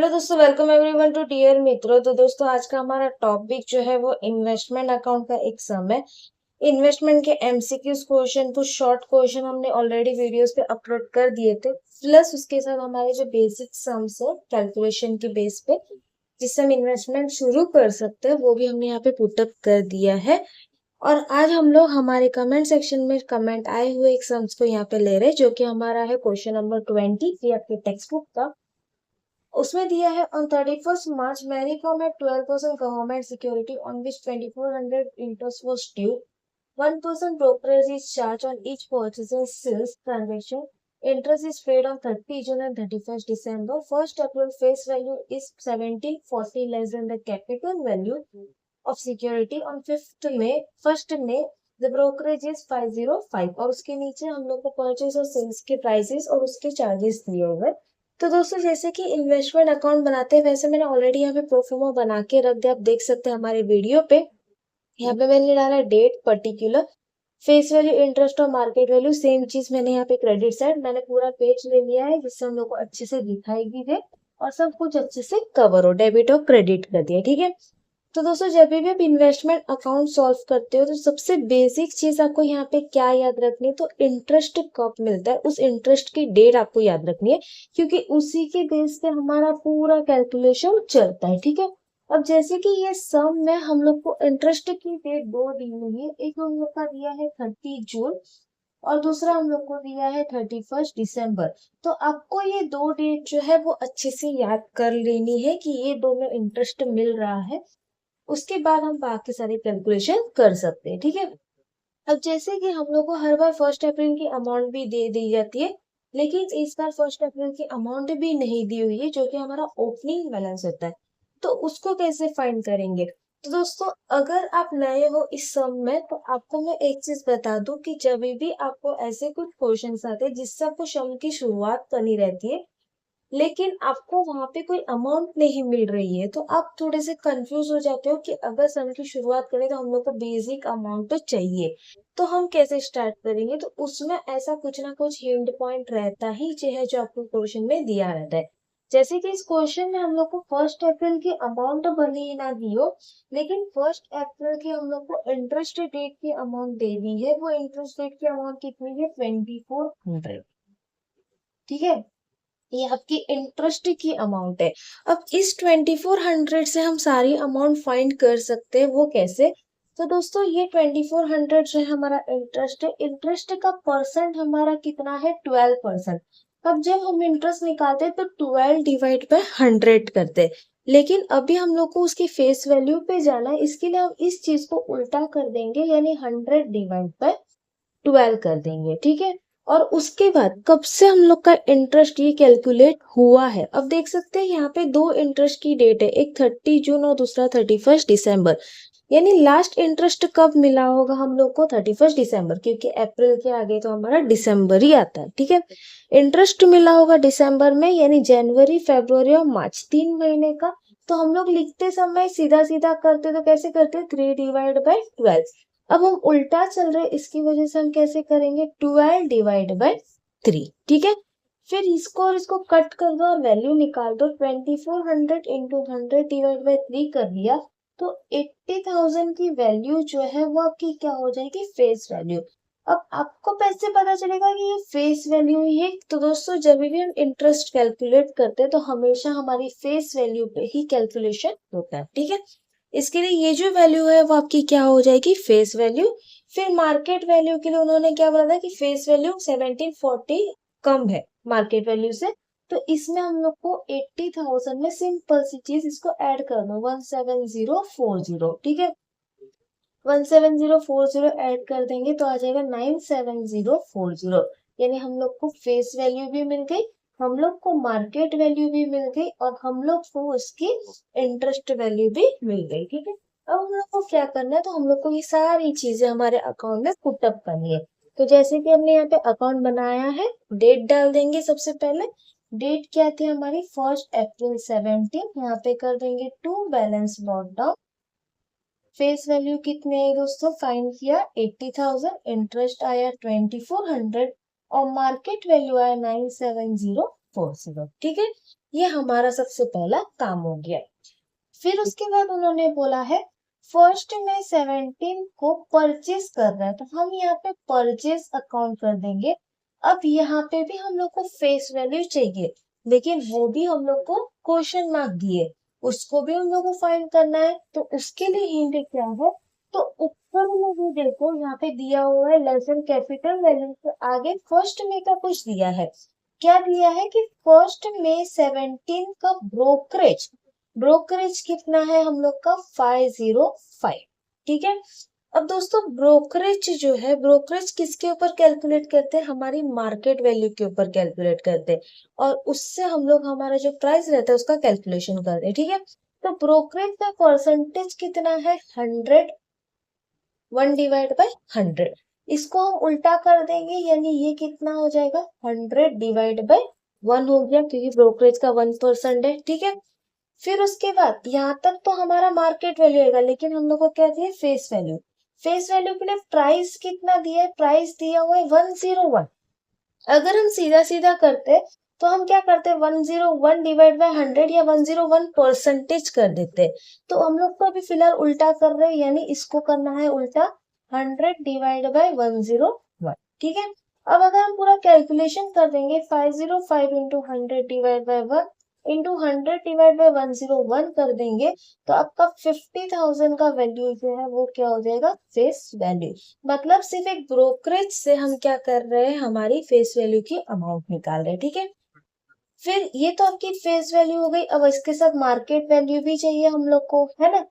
Hello दोस्तों, welcome everyone to dear मित्रों। तो दोस्तों, आज का हमारा टॉपिक जो है वो इन्वेस्टमेंट अकाउंट का एक सम है। इन्वेस्टमेंट के एमसीक्यूज क्वेश्चन, कुछ शॉर्ट क्वेश्चन हमने ऑलरेडी वीडियोस पे अपलोड कर दिए थे, प्लस उसके साथ हमारे जो बेसिक सम्स है कैलकुलेशन के बेस पे जिससे हम इन्वेस्टमेंट शुरू कर सकते हैं, वो भी हमने यहाँ पे पुटअप कर दिया है। और आज हम लोग हमारे कमेंट सेक्शन में कमेंट आए हुए एक सम्स को यहाँ पे ले रहे हैं, जो कि हमारा है क्वेश्चन नंबर 20 ये आपके टेक्स्ट बुक का। उसमें दिया है on 31st March Mary Kom had 12% government security on which 2400 interest was due. 1% brokerage is charged on each purchase and sales transaction. Interest is paid on 30 June and 31st December. 1st April face value is 1740 less than the capital value of security. On 5th May, 1st May, the brokerage is 505 और उसके नीचे हम लोग को purchase और sales के prices और उसके चार्जेस दिए हुए। तो दोस्तों, जैसे कि इन्वेस्टमेंट अकाउंट बनाते हैं वैसे मैंने ऑलरेडी यहाँ पे प्रोफोमा बना के रख दिया, आप देख सकते हैं हमारे वीडियो पे। यहाँ पे मैंने डाला date particular, face value, interest और मार्केट वैल्यू, सेम चीज मैंने यहाँ पे क्रेडिट साइड मैंने पूरा पेज ले लिया है जिससे हम लोग को अच्छे से दिखाई भी दे और सब कुछ अच्छे से कवर हो, डेबिट और क्रेडिट कर दिया। ठीक है, तो दोस्तों, जब भी आप इन्वेस्टमेंट अकाउंट सॉल्व करते हो तो सबसे बेसिक चीज आपको यहाँ पे क्या याद रखनी है, तो इंटरेस्ट कब मिलता है उस इंटरेस्ट की डेट आपको याद रखनी है, क्योंकि उसी के बेस पे हमारा पूरा कैलकुलेशन चलता है। ठीक है, अब जैसे कि ये सम में हम लोग को इंटरेस्ट की डेट दो दी हुई है, एक हम लोग का दिया है 30 जून और दूसरा हम लोग को दिया है 31st दिसंबर। तो आपको ये दो डेट जो है वो अच्छे से याद कर लेनी है कि ये दो में इंटरेस्ट मिल रहा है, उसके बाद हम बाकी सारी कैलकुलेशन कर सकते हैं। ठीक है, अब जैसे कि हम लोग को हर बार 1 अप्रैल की अमाउंट भी दे दी जाती है, लेकिन इस बार 1 अप्रैल की अमाउंट भी नहीं दी हुई है, जो कि हमारा ओपनिंग बैलेंस होता है। तो उसको कैसे फाइंड करेंगे? तो दोस्तों, अगर आप नए हो इस सम में तो आपको मैं एक चीज बता दूं कि जब भी आपको ऐसे कुछ क्वेश्चन आते हैं जिससे आपको सम की शुरुआत करनी रहती है लेकिन आपको वहां पे कोई अमाउंट नहीं मिल रही है, तो आप थोड़े से कंफ्यूज हो जाते हो कि अगर सम की शुरुआत करें तो हम लोग को बेसिक अमाउंट तो चाहिए, तो हम कैसे स्टार्ट करेंगे? तो उसमें ऐसा कुछ ना कुछ हिंट पॉइंट रहता ही है जो आपको क्वेश्चन में दिया रहता है। जैसे कि इस क्वेश्चन में हम लोग को 1 अप्रैल की अमाउंट तो भले ही ना दी हो, लेकिन 1 अप्रैल की हम लोग को इंटरेस्ट डेट की अमाउंट दे दी है। वो इंटरेस्ट डेट की अमाउंट कितनी है? 2400। ठीक है, ये आपकी इंटरेस्ट की अमाउंट है। अब इस 2400 से हम सारी अमाउंट फाइंड कर सकते हैं, वो कैसे? तो दोस्तों, ये 2400 जो है हमारा इंटरेस्ट है, इंटरेस्ट का परसेंट हमारा कितना है? 12%। अब जब हम इंटरेस्ट निकालते हैं तो 12 डिवाइड बाय 100 करते हैं, लेकिन अभी हम लोग को उसकी फेस वैल्यू पे जाना है, इसके लिए हम इस चीज को उल्टा कर देंगे, यानी 100 डिवाइड बाय 12 कर देंगे। ठीक है, और उसके बाद कब से हम लोग का इंटरेस्ट ये कैलकुलेट हुआ है, अब देख सकते हैं यहाँ पे दो इंटरेस्ट की डेट है, एक 30 जून और दूसरा 31st दिसंबर। यानी लास्ट इंटरेस्ट कब मिला होगा हम लोग को? 31st दिसंबर, क्योंकि अप्रैल के आगे तो हमारा दिसंबर ही आता है। ठीक है, इंटरेस्ट मिला होगा दिसंबर में, यानी जनवरी, फरवरी और मार्च 3 महीने का। तो हम लोग लिखते समय सीधा सीधा करते तो कैसे करते? 3 डिवाइड बाय 12। अब हम उल्टा चल रहे, इसकी वजह से हम कैसे करेंगे? 12 डिवाइड बाय 3। ठीक है, फिर इसको और इसको कट कर दो और वैल्यू निकाल दो। 2400 इंटू 100 डिवाइड बाय 3 कर दिया, तो 80,000 की वैल्यू जो है वो आपकी क्या हो जाएगी? Face value. अब आपको कैसे पता चलेगा कि ये फेस वैल्यू ही है? तो दोस्तों, जब भी हम इंटरेस्ट कैलकुलेट करते हैं तो हमेशा हमारी फेस वैल्यू पे ही कैलकुलेशन होता है। ठीक है, इसके लिए ये जो वैल्यू है वो आपकी क्या हो जाएगी? Face value. फिर मार्केट वैल्यू के लिए उन्होंने क्या बोला था कि फेस वैल्यू 1740 कम है मार्केट वैल्यू से, तो इसमें हम लोग को 80,000 में सिंपल सी चीज इसको ऐड कर दो, 17040। ठीक है, 17040 ऐड कर देंगे तो आ जाएगा 97040। यानी हम लोग को फेस वैल्यू भी मिल गई, हम लोग को मार्केट वैल्यू भी मिल गई और हम लोग को उसकी इंटरेस्ट वैल्यू भी मिल गई। ठीक है, अब हम लोग को क्या करना है? तो हम लोग को ये सारी चीजें हमारे अकाउंट में पुटअप करनी है। तो जैसे कि हमने यहाँ पे अकाउंट बनाया है, डेट डाल देंगे सबसे पहले। डेट क्या थी हमारी? 1 अप्रैल 17। यहाँ पे कर देंगे to balance note down. Face value कितनी आई दोस्तों? फाइंड किया 80,000, इंटरेस्ट आया 2400 और मार्केट वैल्यू आया 97040। ठीक है, ये हमारा सबसे पहला काम हो गया। फिर उसके बाद उन्होंने बोला है फर्स्ट में 17 को परचेज कर रहा है, तो हम यहाँ पे परचेज अकाउंट कर देंगे। अब यहाँ पे भी हम लोग को फेस वैल्यू चाहिए, लेकिन वो भी हम लोग को क्वेश्चन मार्क दिए, उसको भी हम लोग को फाइंड करना है। तो उसके लिए हिंट क्या है, तो ऊपर में भी देखो यहाँ पे दिया हुआ है लेसन कैपिटल वैल्यू के आगे फर्स्ट में का कुछ दिया है। क्या दिया है कि फर्स्ट में 17 का ब्रोकरेज, ब्रोकरेज कितना है हम लोग का 505। ठीक है। अब दोस्तों ब्रोकरेज जो है, ब्रोकरेज किसके ऊपर कैलकुलेट करते हैं, हमारी मार्केट वैल्यू के ऊपर कैलकुलेट करते हैं, और उससे हम लोग हमारा जो प्राइस रहता है उसका कैलकुलेशन करते हैं। ठीक है। तो ब्रोकरेज का परसेंटेज कितना है 100, 1 डिवाइड बाय 100। इसको हम उल्टा कर देंगे, यानी ये कितना हो जाएगा 100 डिवाइड बाय 1 हो गया, क्योंकि ब्रोकरेज का 1% है। ठीक है। फिर उसके बाद यहाँ तक तो हमारा मार्केट वैल्यू आएगा, लेकिन हम लोग को क्या दिया फेस वैल्यू। फेस वैल्यू के लिए प्राइस कितना दिया है, प्राइस दिया हुआ है 101। अगर हम सीधा सीधा करते तो हम क्या करते 101 डिवाइड बाय 100 या 101 परसेंटेज कर देते। तो हम लोग तो अभी फिलहाल उल्टा कर रहे हैं, यानी इसको करना है उल्टा 100 डिवाइड बाय 101। ठीक है। अब अगर हम पूरा कैलकुलेशन कर देंगे 505 into 100 divide by 1 into 100 divide by 101 कर देंगे, तो आपका 50,000 का वैल्यू जो है वो क्या हो जाएगा फेस वैल्यू। मतलब सिर्फ एक ब्रोकरेज से हम क्या कर रहे हैं, हमारी फेस वैल्यू की अमाउंट निकाल रहे हैं। ठीक है। फिर ये तो आपकी फेस वैल्यू हो गई, अब इसके साथ मार्केट वैल्यू भी चाहिए हम लोग को, है ना।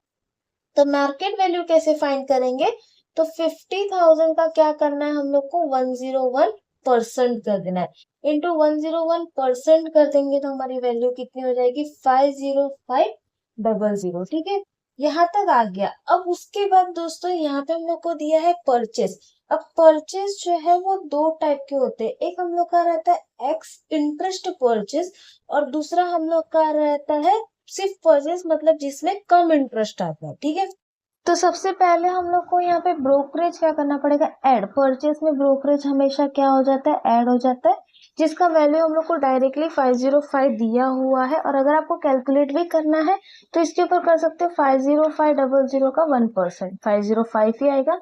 तो मार्केट वैल्यू कैसे फाइंड करेंगे, तो 50,000 का क्या करना है हम लोग को 101% कर देना है, इंटू 101% कर देंगे तो हमारी वैल्यू कितनी हो जाएगी 50500। ठीक है। यहाँ तक आ गया। अब उसके बाद दोस्तों यहाँ पे हम लोग को दिया है परचेस। अब परचेस जो है वो दो टाइप के होते हैं, एक हम लोग का रहता है एक्स इंटरेस्ट परचेस, और दूसरा हम लोग का रहता है सिर्फ परचेस, मतलब जिसमें कम इंटरेस्ट आता है। ठीक है। तो सबसे पहले हम लोग को यहाँ पे ब्रोकरेज क्या करना पड़ेगा, ऐड। परचेस में ब्रोकरेज हमेशा क्या हो जाता है, ऐड हो जाता है, जिसका वैल्यू हम लोग को डायरेक्टली 505 दिया हुआ है। और अगर आपको कैलकुलेट भी करना है तो इसके ऊपर कर सकते हो 50500 का 1%, 505 ही आएगा।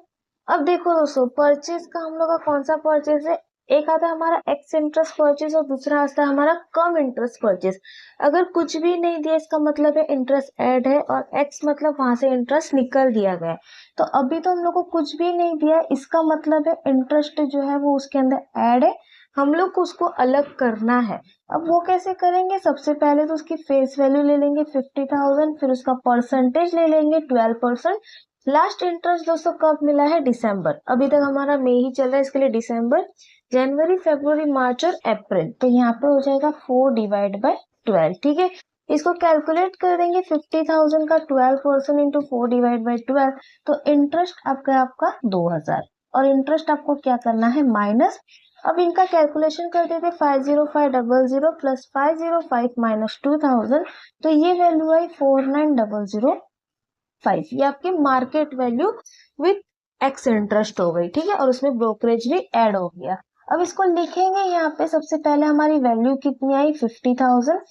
अब देखो दोस्तों परचेज का हम लोग का कौन सा परचेज है, एक आता है हमारा एक्स इंटरेस्ट परचेज और दूसरा आता है हमारा कम इंटरेस्ट परचेज। अगर कुछ भी नहीं दिया इसका मतलब है इंटरेस्ट ऐड है, और एक्स मतलब वहां से इंटरेस्ट निकल दिया गया है। तो अभी तो हम लोग को कुछ भी नहीं दिया, इसका मतलब है इंटरेस्ट जो है वो उसके अंदर ऐड है, हम लोग को उसको अलग करना है। अब वो कैसे करेंगे, सबसे पहले तो उसकी फेस वैल्यू ले लेंगे 50,000, फिर उसका परसेंटेज ले लेंगे 12%। लास्ट इंटरेस्ट दोस्तों कब मिला है, दिसंबर। अभी तक हमारा मई ही चल रहा है, इसके लिए दिसंबर, जनवरी, फरवरी, मार्च और अप्रैल। तो यहाँ पे हो जाएगा 4 डिवाइड बाय 12। ठीक है। इसको कैलकुलेट कर देंगे 50,000 का 12% इंटू 4 डिवाइड बाय 12, तो इंटरेस्ट आपका 2000, और इंटरेस्ट आपको क्या करना है माइनस। अब इनका कैलकुलेशन कर देते 50500 प्लस 505 माइनस 2000, तो ये वैल्यू आई 49005। ये आपकी market value with x interest हो गई। ठीक है। और उसमें ब्रोकरेज भी ऐड हो गया। अब इसको लिखेंगे यहाँ पे, सबसे पहले हमारी वैल्यू कितनी आई 50,000,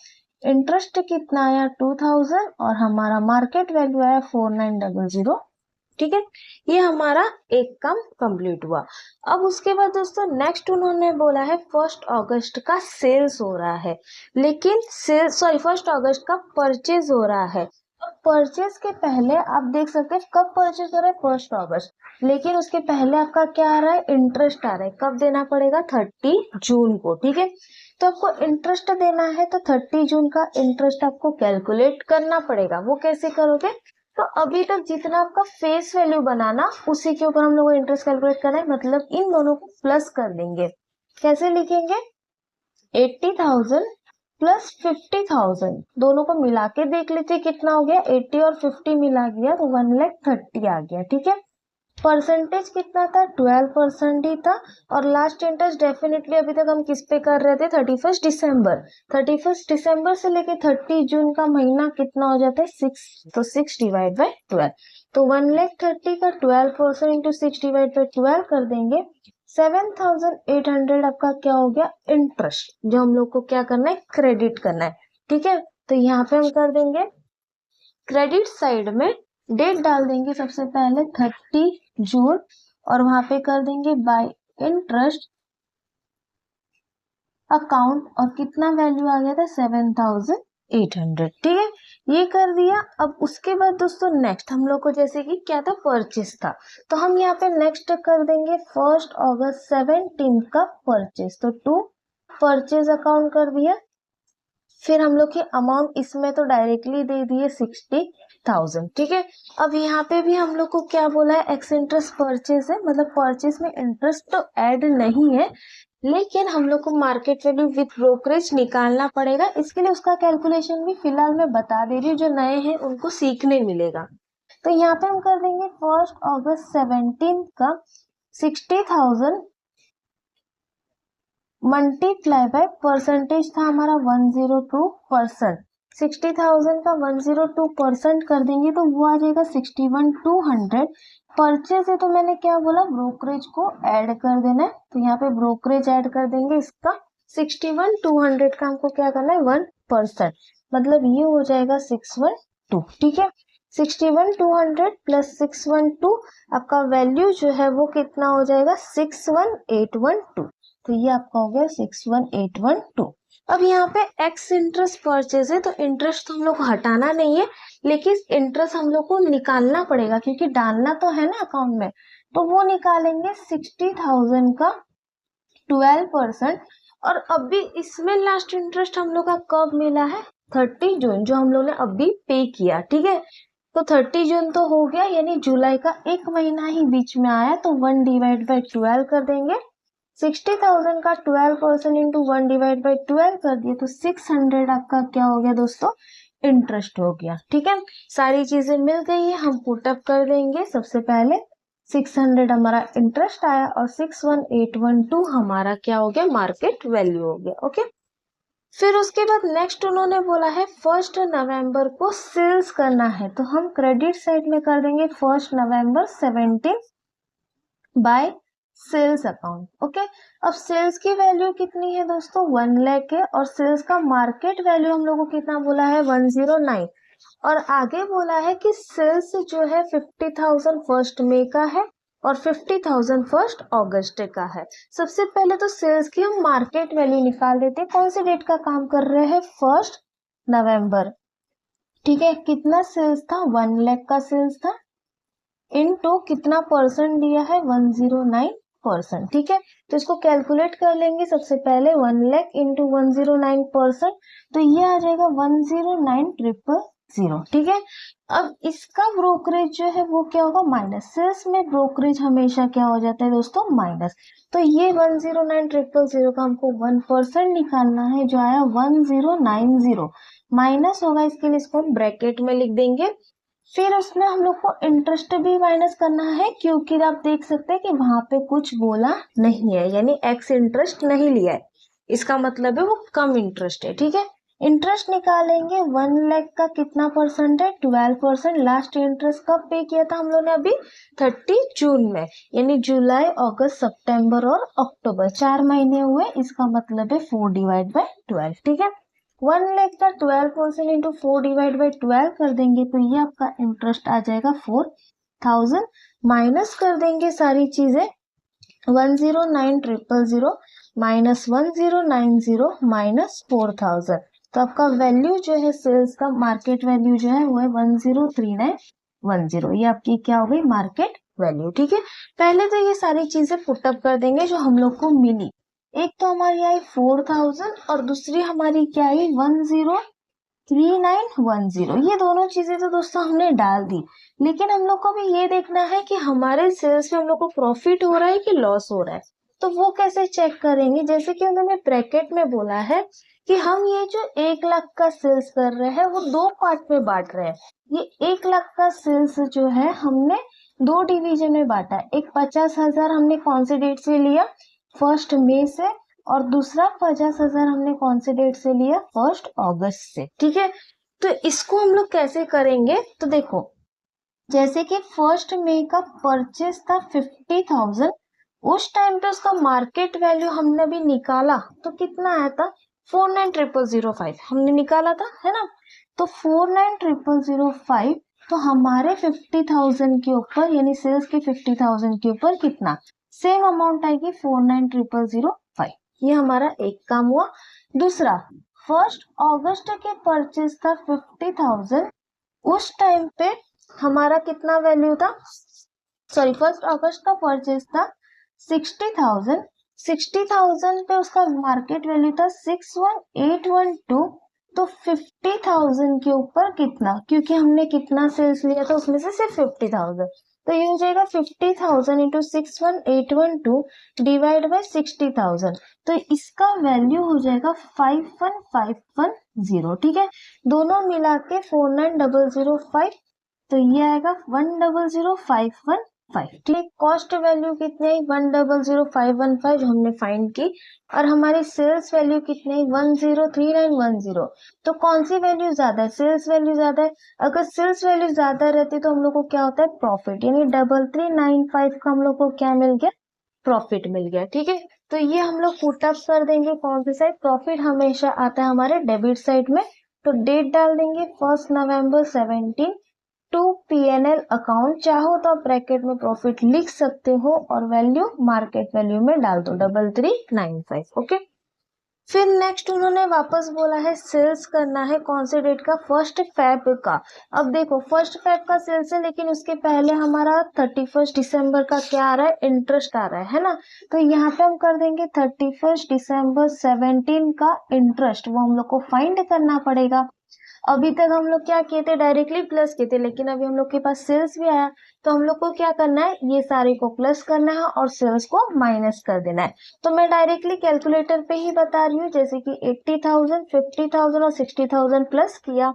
इंटरेस्ट कितना आया 2000, और हमारा मार्केट वैल्यू आया 4900। ठीक है। ये हमारा एक काम कंप्लीट हुआ। अब उसके बाद दोस्तों नेक्स्ट उन्होंने बोला है 1 अगस्त का सेल्स हो रहा है, लेकिन सेल्स 1 अगस्त का परचेज हो रहा है। परचेज के पहले आप देख सकते हैं कब परचेज हो रहा है 1 अगस्त, लेकिन उसके पहले आपका क्या आ रहा है इंटरेस्ट आ रहा है, कब देना पड़ेगा 30 जून को। ठीक है। तो आपको इंटरेस्ट देना है, तो 30 जून का इंटरेस्ट आपको कैलकुलेट करना पड़ेगा। वो कैसे करोगे, तो अभी तक जितना आपका फेस वैल्यू बनाना उसी के ऊपर हम लोग को इंटरेस्ट कैलकुलेट करना है, मतलब इन दोनों को प्लस कर देंगे। कैसे लिखेंगे, 80,000 प्लस 50,000, दोनों को मिला के देख लीजिए कितना हो गया, 80 और 50 मिला गया तो 1,30,000 आ गया। ठीक है। परसेंटेज कितना था 12% ही था, और लास्ट इंटरेस्ट डेफिनेटली अभी तक हम किस पे कर रहे थे 31 दिसंबर। 31 दिसंबर से लेके 30 जून का महीना कितना हो जाता है 6, तो 6 डिवाइड बाय 12, तो 1,30,000 का 12% इंटू 6 डिवाइड बाय 12 कर देंगे, 7,800 आपका क्या हो गया इंटरेस्ट, जो हम लोग को क्या करना है क्रेडिट करना है। ठीक है। तो यहाँ पे हम कर देंगे क्रेडिट साइड में डेट डाल देंगे सबसे पहले 30 जून और वहां पे कर देंगे बाय इंटरेस्ट अकाउंट और कितना वैल्यू आ गया था 7,800। ठीक है, ये कर दिया। अब उसके बाद दोस्तों नेक्स्ट हम लोग को जैसे कि क्या था, परचेस था, तो हम यहाँ पे नेक्स्ट कर देंगे 1 अगस्त 17 का परचेस, तो टू परचेज अकाउंट कर दिया। फिर हम लोग की अमाउंट इसमें तो डायरेक्टली दे दिए 60,000। ठीक है, अब यहाँ पे भी हम लोग को क्या बोला है, एक्स इंटरेस्ट परचेज है, मतलब परचेज में इंटरेस्ट तो ऐड नहीं है, लेकिन हम लोग को मार्केट वैल्यू विद ब्रोकरेज निकालना पड़ेगा। इसके लिए उसका कैलकुलेशन भी फिलहाल मैं बता दे रही हूँ, जो नए हैं उनको सीखने मिलेगा। तो यहाँ पे हम कर देंगे 1 अगस्त 17 का 60,000 मल्टीप्लाई बाय परसेंटेज था हमारा 102%। 60,000 का 102% कर देंगे तो वो आ जाएगा 61,200। परचेज है तो मैंने क्या बोला, ब्रोकरेज को ऐड कर देना है, तो यहाँ पे ब्रोकरेज ऐड कर देंगे। इसका 61,200 का हमको क्या करना है 1%, मतलब ये हो जाएगा 612। ठीक है, 61,200 प्लस 612, आपका वैल्यू जो है वो कितना हो जाएगा 61,812। तो ये आपका हो गया 61,812। अब यहाँ पे एक्स इंटरेस्ट परचेज है, तो इंटरेस्ट तो हम लोग को हटाना नहीं है, लेकिन इंटरेस्ट हम लोग को निकालना पड़ेगा क्योंकि डालना तो है ना अकाउंट में, तो वो निकालेंगे 60,000 का 12%। और अभी इसमें लास्ट इंटरेस्ट हम लोग का कब मिला है, 30 जून, जो हम लोग ने अभी पे किया। ठीक है, तो 30 जून तो हो गया, यानी जुलाई का एक महीना ही बीच में आया, तो 1 डिवाइड बाई 12 कर देंगे। 60,000 का 12% इंटू 1 डिवाइड बाई 12 कर दिए तो 600 आपका क्या हो गया दोस्तों, इंटरेस्ट हो गया। ठीक है, सारी चीजें मिल गई है, हम पुटअप कर देंगे। सबसे पहले 600 हमारा इंटरेस्ट आया और 61,812 हमारा क्या हो गया, मार्केट वैल्यू हो गया। ओके, फिर उसके बाद नेक्स्ट उन्होंने बोला है 1 नवंबर को सेल्स करना है, तो हम क्रेडिट साइड में कर देंगे 1 नवंबर 17 बाय सेल्स अकाउंट। ओके, अब सेल्स की वैल्यू कितनी है दोस्तों, 1 लाख है, और सेल्स का मार्केट वैल्यू हम लोगों को कितना बोला है 109, और आगे बोला है कि सेल्स जो है 50,000 1 मई का है और 50,000 1 अगस्त का है। सबसे पहले तो सेल्स की हम मार्केट वैल्यू निकाल देते हैं। कौन सी डेट का काम कर रहे हैं, 1 नवंबर। ठीक है, कितना सेल्स था, 1 लाख का सेल्स था, इनटू कितना परसेंट दिया है 109%। ठीक है, तो इसको कैलकुलेट कर लेंगे। सबसे पहले 1 लाख इंटू 109%, तो ये आ जाएगा 109,000। ठीक है, अब इसका ब्रोकरेज जो है वो क्या होगा, माइनस। सेल्स में ब्रोकरेज हमेशा क्या हो जाता है दोस्तों, माइनस। तो ये 109,000 का हमको 1% निकालना है, जो आया 1090 माइनस होगा, इसके लिए इसको हम ब्रैकेट में लिख देंगे। फिर उसमें हम लोग को इंटरेस्ट भी माइनस करना है, क्योंकि आप देख सकते हैं कि वहां पे कुछ बोला नहीं है, यानी एक्स इंटरेस्ट नहीं लिया है, इसका मतलब है वो कम इंटरेस्ट है। ठीक है, इंटरेस्ट निकालेंगे। 1 लाख का कितना परसेंट है, 12%। लास्ट इंटरेस्ट कब पे किया था हम लोग ने, अभी 30 जून में, यानी जुलाई अगस्त सितंबर और अक्टूबर 4 महीने हुए, इसका मतलब है 4 डिवाइड बाई 12। ठीक है, 1 लाख का 12% इंटू 4 डिवाइड बाई 12 कर देंगे, तो ये आपका इंटरेस्ट आ जाएगा 4,000। माइनस कर देंगे सारी चीजें, 109,000 माइनस 1090 माइनस 4,000, तो आपका वैल्यू जो है सेल्स का, मार्केट वैल्यू जो है वो है 103910। ये आपकी क्या हो गई, मार्केट वैल्यू। ठीक है, पहले तो ये सारी चीजें पुटअप कर देंगे जो हम लोग को मिली। एक तो हमारी आई 4,000 और दूसरी हमारी क्या आई 103910। ये दोनों चीजें तो दोस्तों हमने डाल दी, लेकिन हम लोग को भी ये देखना है कि हमारे सेल्स में हम लोग को प्रॉफिट हो रहा है कि लॉस हो रहा है। तो वो कैसे चेक करेंगे, जैसे कि उन्होंने ब्रैकेट में बोला है कि हम ये जो 1 लाख का सेल्स कर रहे हैं वो 2 पार्ट में बांट रहे हैं। ये 1 लाख का सेल्स जो है हमने 2 डिवीजन में बांटा है। एक 50,000 हमने कौन से डेट से लिया, 1 मई से, और दूसरा 50,000 हमने कौन से डेट से लिया, 1 अगस्त से। ठीक है, तो इसको हम लोग कैसे करेंगे, तो देखो, जैसे कि 1 मई का परचेस था 50,000, उस टाइम पे उसका मार्केट वैल्यू हमने अभी निकाला तो कितना आया था 49,005 हमने निकाला था, है ना। तो 49,005 तो हमारे 50,000 के ऊपर यानी सेल्स के 50,000 के ऊपर कितना सेम अमाउंट आएगी 49,005। ये हमारा एक काम हुआ। दूसरा, 1 अगस्त के परचेज था 50,000, उस टाइम पे हमारा कितना वैल्यू था, सॉरी 1 अगस्त का परचेज था 60,000, 60,000 पे उसका मार्केट वैल्यू था 61,812। तो 50,000 के ऊपर कितना, क्योंकि हमने कितना सेल्स लिया था उसमें से सिर्फ 50,000, तो ये हो जाएगा 50,000 इंटू 61,812 डिवाइड बाय 60,000। तो इसका वैल्यू हो जाएगा 51,510। ठीक है, दोनों मिला के 49,005, तो ये आएगा 1,00515। ठीक है, कॉस्ट वैल्यू कितनी है 1,00515 जो हमने फाइंड की, और हमारी सेल्स वैल्यू कितनी है 103910। तो कौन सी वैल्यू ज्यादा है, सेल्स वैल्यू ज्यादा है। अगर सेल्स वैल्यू ज्यादा रहती तो हम लोग को क्या होता है प्रॉफिट, यानी 3395 का हम लोग को क्या मिल गया, प्रॉफिट मिल गया। ठीक है, तो ये हम लोग पुटअप कर देंगे कौन सी साइड, प्रॉफिट हमेशा आता है हमारे डेबिट साइड में। तो डेट डाल देंगे 1 नवंबर 17 टू PNL अकाउंट, चाहो तो आप ब्रैकेट में प्रॉफिट लिख सकते हो और वैल्यू मार्केट वैल्यू में डाल दो 3395। ओके, फिर नेक्स्ट उन्होंने वापस बोला है सेल्स करना है कौन से डेट का, 1 फेब का। अब देखो 1 फेब का सेल्स है, लेकिन उसके पहले हमारा 31 दिसंबर का क्या आ रहा है, इंटरेस्ट आ रहा है ना। तो यहाँ पे हम कर देंगे 31 दिसंबर 17 का इंटरेस्ट, वो हम लोग को फाइंड करना पड़ेगा। अभी तक हम लोग क्या किए थे, डायरेक्टली प्लस किए थे, लेकिन अभी हम लोग के पास सेल्स भी आया, तो हम लोग को क्या करना है, ये सारे को प्लस करना है और सेल्स को माइनस कर देना है। तो मैं डायरेक्टली कैलकुलेटर पे ही बता रही हूँ, जैसे कि 80,000, 50,000 और 60,000 प्लस किया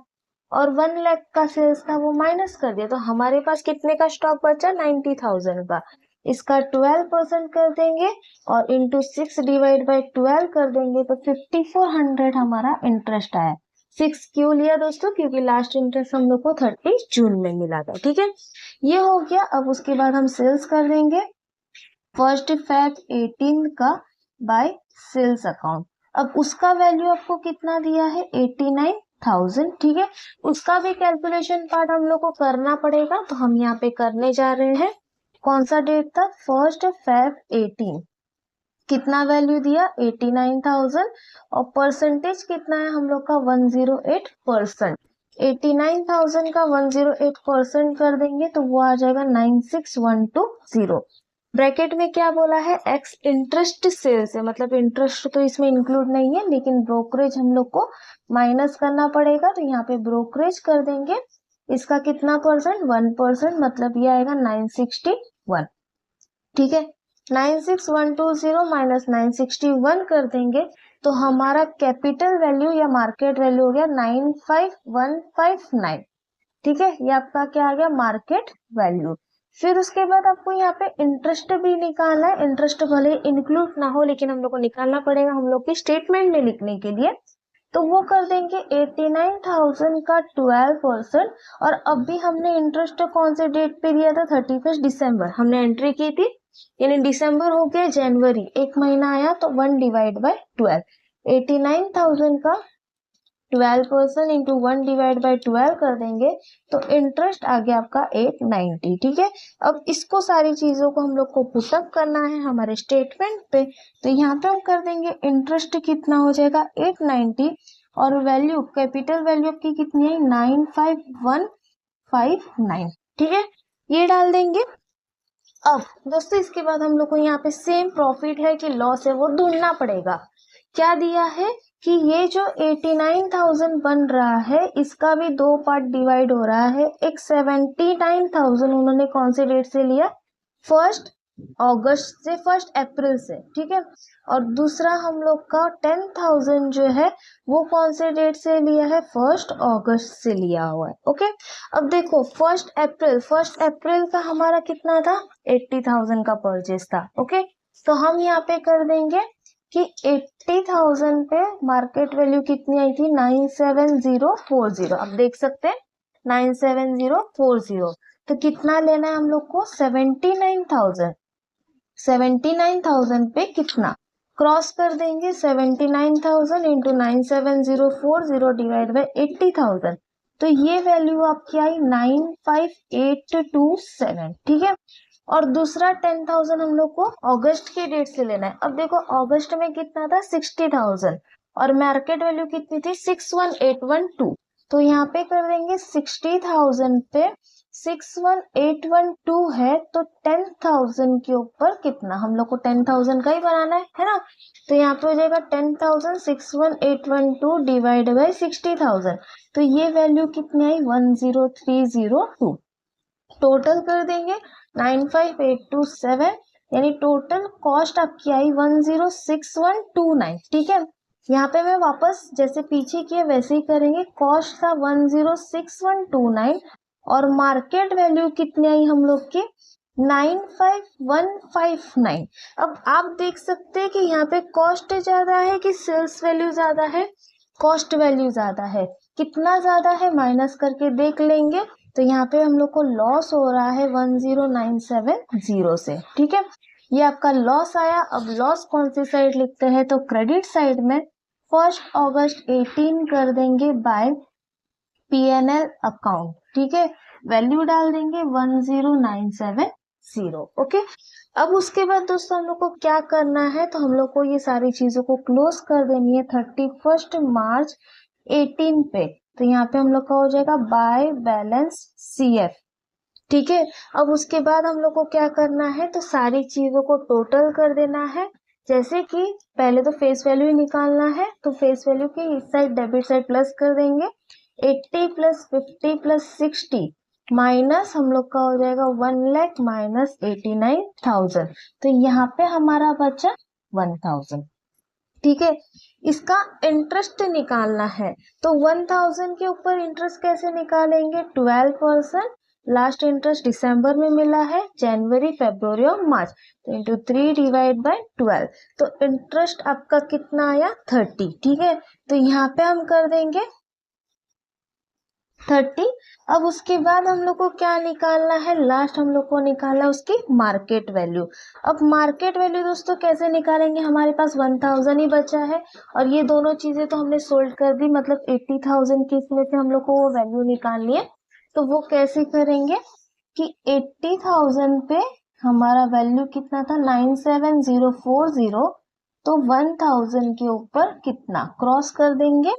और 1 लाख का सेल्स था वो माइनस कर दिया, तो हमारे पास कितने का स्टॉक बचा 90,000 का। इसका 12% कर देंगे और इंटू 6 डिवाइड बाई 12 कर देंगे, तो 5400 हमारा इंटरेस्ट आया। 6 क्यों लिया दोस्तों, क्योंकि लास्ट इंटरेस्ट हम लोग को 30 जून में मिला था। ठीक है, ये हो गया। अब उसके बाद हम सेल्स कर देंगे 1 फेब 18 का बाय सेल्स अकाउंट। अब उसका वैल्यू आपको कितना दिया है 89,000। ठीक है, उसका भी कैलकुलेशन पार्ट हम लोग को करना पड़ेगा, तो हम यहाँ पे करने जा रहे हैं। कौन सा डेट था 1 फेब 18, कितना वैल्यू दिया 89,000 और परसेंटेज कितना है हम लोग का 108%। 89,000 का 108% कर देंगे तो वो आ जाएगा 96,120। ब्रैकेट में क्या बोला है, एक्स इंटरेस्ट सेल्स है, मतलब इंटरेस्ट तो इसमें इंक्लूड नहीं है, लेकिन ब्रोकरेज हम लोग को माइनस करना पड़ेगा, तो यहाँ पे ब्रोकरेज कर देंगे। इसका कितना परसेंट 1%, मतलब ये आएगा 961। ठीक है, 96,120 माइनस 961 कर देंगे तो हमारा कैपिटल वैल्यू या मार्केट वैल्यू हो गया 95,159। ठीक है, ये आपका क्या आ गया मार्केट वैल्यू। फिर उसके बाद आपको यहाँ पे इंटरेस्ट भी निकालना है। इंटरेस्ट भले इंक्लूड ना हो, लेकिन हम लोग को निकालना पड़ेगा हम लोग के स्टेटमेंट में लिखने के लिए, तो वो कर देंगे 89,000 का 12%। और अभी हमने इंटरेस्ट कौन से डेट पे दिया था 31 दिसंबर हमने एंट्री की थी, यानी दिसंबर हो गया जनवरी, एक महीना आया तो 1 डिवाइड बाय 12। 89,000 का 12% इंटू 1 डिवाइड बाय 12 कर देंगे तो इंटरेस्ट आ गया आपका 890। ठीक है, अब इसको सारी चीजों को हम लोग को पुटअप करना है हमारे स्टेटमेंट पे, तो यहाँ पे हम कर देंगे इंटरेस्ट कितना हो जाएगा 890 और वैल्यू कैपिटल वैल्यू आपकी कितनी है 95,159। ठीक है, ये डाल देंगे। अब दोस्तों इसके बाद हम लोग को यहाँ पे सेम प्रॉफिट है कि लॉस है वो ढूंढना पड़ेगा। क्या दिया है कि ये जो 89,000 बन रहा है इसका भी 2 पार्ट डिवाइड हो रहा है। एक 79,000 उन्होंने कौन से डेट से लिया 1 अगस्त से 1 अप्रैल से। ठीक है, और दूसरा हम लोग का 10,000 जो है वो कौन से डेट से लिया है 1 अगस्त से लिया हुआ है। ओके, अब देखो 1 अप्रैल का हमारा कितना था 80,000 का परचेज था। ओके, तो हम यहाँ पे कर देंगे कि 80,000 पे मार्केट वैल्यू कितनी आई थी 97040। अब देख सकते हैं 97040, तो कितना लेना है हम लोग को 79,000 पे कितना क्रॉस कर देंगे 79,000 इंटू 97040 डिवाइड बाई 80,000, तो ये वैल्यू आपकी आई 95827। ठीक है, और दूसरा 10,000 हम लोग को अगस्त की डेट से लेना है। अब देखो अगस्त में कितना था 60,000 और मार्केट वैल्यू कितनी थी 61,812, तो यहाँ पे कर देंगे 60,000 पे 61,812 है, तो 10,000 के ऊपर कितना, हम लोग को 10,000 का ही बनाना है ना, तो यहाँ पे हो जाएगा 10,000 61,812 डिवाइड बाई 60,000, तो ये वैल्यू कितनी आई 10302। टोटल कर देंगे 95827, यानी टोटल कॉस्ट आपकी आई 106,129। ठीक है, यहाँ पे मैं वापस जैसे पीछे किए वैसे ही करेंगे। कॉस्ट था 106,129 और मार्केट वैल्यू कितनी आई हम लोग की 95,159। अब आप देख सकते हैं कि यहाँ पे कॉस्ट ज्यादा है कि सेल्स वैल्यू ज्यादा है, कॉस्ट वैल्यू ज्यादा है। कितना ज्यादा है माइनस करके देख लेंगे, तो यहाँ पे हम लोग को लॉस हो रहा है 10970 से। ठीक है, ये आपका लॉस आया। अब लॉस कौन सी साइड लिखते हैं, तो क्रेडिट साइड में 1 अगस्त 18 कर देंगे बाय PNL अकाउंट। ठीक है, वैल्यू डाल देंगे 10970। ओके, अब उसके बाद दोस्तों हम लोग को क्या करना है, तो हम लोग को ये सारी चीजों को क्लोज कर देनी है 31 मार्च 18 पे, तो यहाँ पे हम लोग का हो जाएगा बाय बैलेंस CF। ठीक है, अब उसके बाद हम लोग को क्या करना है, तो सारी चीजों को टोटल कर देना है। जैसे कि पहले तो फेस वैल्यू ही निकालना है, तो फेस वैल्यू की इस साइड डेबिट साइड प्लस कर देंगे 80 प्लस 50 प्लस 60 माइनस हम लोग का हो जाएगा 1 लाख माइनस 89,000, तो यहाँ पे हमारा बचा 1,000। ठीक है, इसका इंटरेस्ट निकालना है, तो 1,000 के ऊपर इंटरेस्ट कैसे निकालेंगे, 12%। लास्ट इंटरेस्ट दिसंबर में मिला है, जनवरी फरवरी और मार्च, तो इंटू 3 डिवाइड बाय 12, तो इंटरेस्ट आपका कितना आया 30। ठीक है, तो यहाँ पे हम कर देंगे 30। अब उसके बाद हम लोग को क्या निकालना है, लास्ट हम लोग को निकालना है उसकी मार्केट वैल्यू। अब मार्केट वैल्यू दोस्तों कैसे निकालेंगे, हमारे पास 1,000 ही बचा है और ये दोनों चीजें तो हमने सोल्व कर दी, मतलब 80,000 की इसमें से हम लोग को वो वैल्यू निकालनी है। तो वो कैसे करेंगे कि 80,000 पे हमारा वैल्यू कितना था 97040, तो 1,000 के ऊपर कितना क्रॉस कर देंगे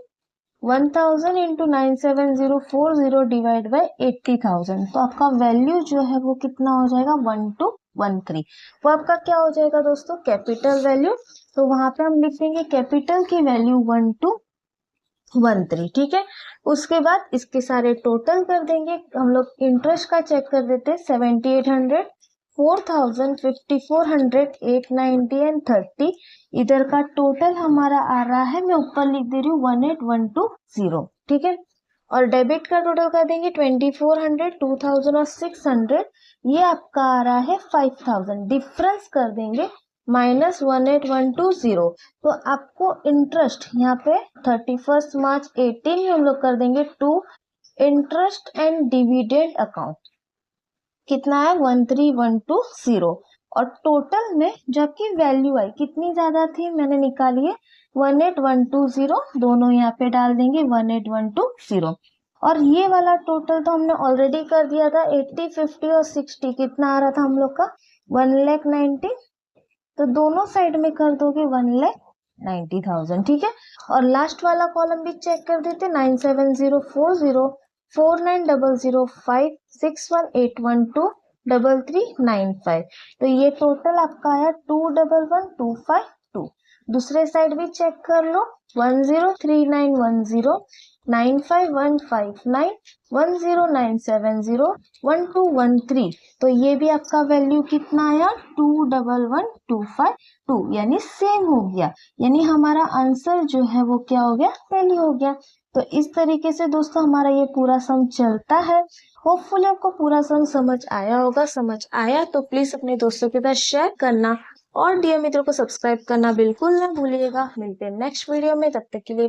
1,000 इंटू 97040 डिवाइड बाई 80,000, तो आपका वैल्यू जो है वो कितना हो जाएगा 1213। वो आपका क्या हो जाएगा दोस्तों कैपिटल वैल्यू, तो वहां पे हम लिख देंगे कैपिटल की वैल्यू 1213। ठीक है, उसके बाद इसके सारे टोटल कर देंगे। हम लोग इंटरेस्ट का चेक कर देते हैं 7,800 4,000 5,400 890 एंड 30, इधर का टोटल हमारा आ रहा है, मैं ऊपर लिख दे रही हूँ 18,120। ठीक है, और डेबिट का टोटल कर देंगे 2,400 2,000 और 600, ये आपका आ रहा है 5,000। डिफरेंस कर देंगे -18,120, तो आपको इंटरेस्ट यहाँ पे 31 मार्च 18 में हम लोग कर देंगे to interest and dividend account, कितना है 13,120, और टोटल में जब की वैल्यू आई कितनी ज्यादा थी मैंने निकाली है 18,120, दोनों यहाँ पे डाल देंगे 18,120, और ये वाला टोटल तो हमने ऑलरेडी कर दिया था 80 50 और 60, कितना आ रहा था हम लोग का 1,90,000, तो दोनों साइड में कर दोगे 1,90,000। ठीक है, और लास्ट वाला कॉलम भी चेक कर देते 97040 49,005 61,812 3395, तो ये टोटल आपका आया 211,252। दूसरे साइड भी चेक कर लो 103910 95159 10970 1213, तो ये भी आपका वैल्यू कितना आया 211,252, यानी सेम हो गया, यानी हमारा आंसर जो है वो क्या हो गया सही हो गया। तो इस तरीके से दोस्तों हमारा ये पूरा सम चलता है। होपफुली आपको पूरा सम समझ आया होगा, समझ आया तो प्लीज अपने दोस्तों के साथ शेयर करना और डियर मित्रों को सब्सक्राइब करना बिल्कुल ना भूलिएगा। मिलते हैं नेक्स्ट वीडियो में, तब तक के लिए